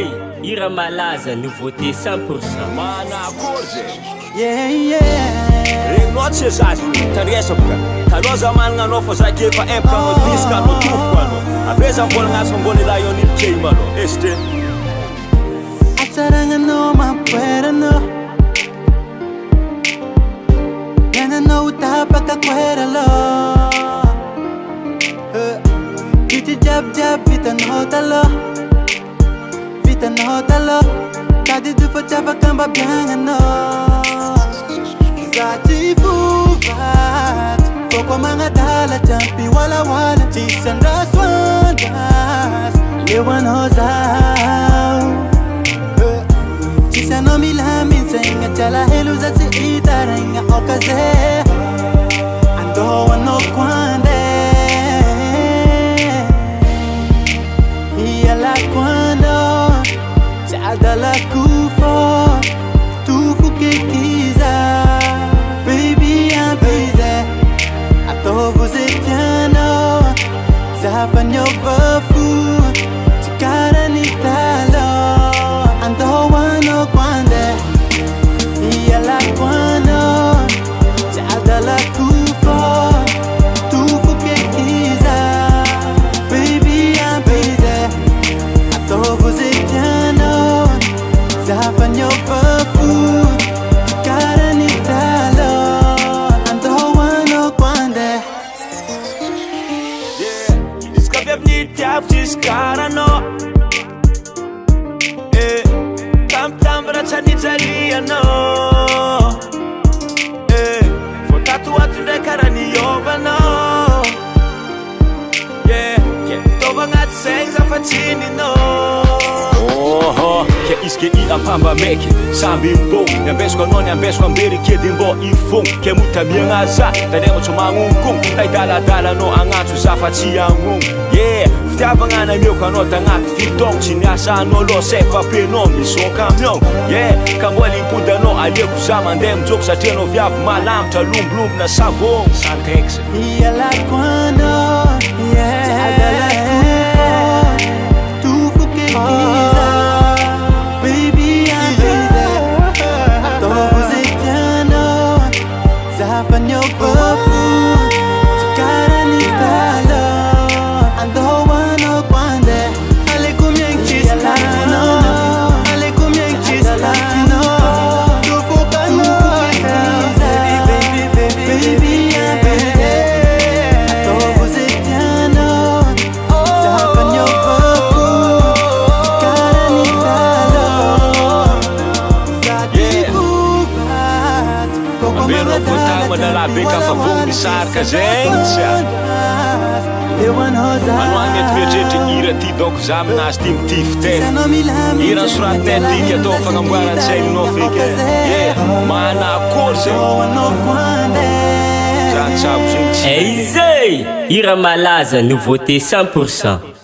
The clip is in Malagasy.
Zay, ira malaza, nouveauté 100%. Manakory Regnô tsy zazy tandriesa boka taloha za managna anao fa za kefa empaka anao disque anao tofoko anao ave za mbola gn'azo mbola Lionel James anao este Atsaragnanao mampipoeranao Gananao tapaka koeraloha Ity jiabijiaby vitanao taloha Vitanao taloha Tady fa tsy afaka mbabiagnanao Za tsy vovaty Foko magnadala jampy walawala Tsisy andraso andraso Leo anao zao Tsisy anao milamintsegna Tsy alahelo za tsy hitaraigna okaze Andao anao koande Hialako anao Tsy adalako fô Tofo kekiza Baby I'm busy Ataovy zay tianao Zafa niova fo Tsy karany taloha Andao anao koande Hialako anao Tsy adalako fô Tofo kekiza Baby I'm busy Ataovy zay tianao Zafa niova fo Tsy karany taloha Andao anao koande Izy ka avy amin'ny tiavy tsisy karanao Tambitamby raha tsy hanijalianao Vao tatoato ndray karaha niovanao Taova agnaty saigny za fa tsy ninao Ke izy ke I ampamba maiky samby mbô Niambesiko anao niambesiko amberike dia mbô ifogno Ke motamiagna za Tandrema tsy magnonkogno Taidaladalanao agnatso za fa tsy agnono Fitiavagna namioko anao tagnaty fitaogno Tsy niasa anao loha sefa penao misao camion Ka mbola impody anao aleko za mandeha mijoko Satria anao viavy malamitra lombolombo savon Santex Hialako anao Tsy adalako fô Tofo kekiza Baby I'm busy Ataovy zay tianao Zafa niova fo Tsy karany taloha Andao anao koande Aleko miaigny tsisy latinao Aleko miaigny tsisy latinao Tofo kekiza Baby I'm busy Ataovy zay tianao Zafa niova fo Tsy karany taloha Za tsy vovaty Foko Ambero fontagna manalabe ka fa vogno misaraka zegny Manao mety mieritreritra hira ty donc za aminazy ty mitify tena Hira soratinay tiky atao fagnamboaran-tsaignanao feky Manakory zegny Za tsabo zegny Zay, ira malaza, nouveauté 100%.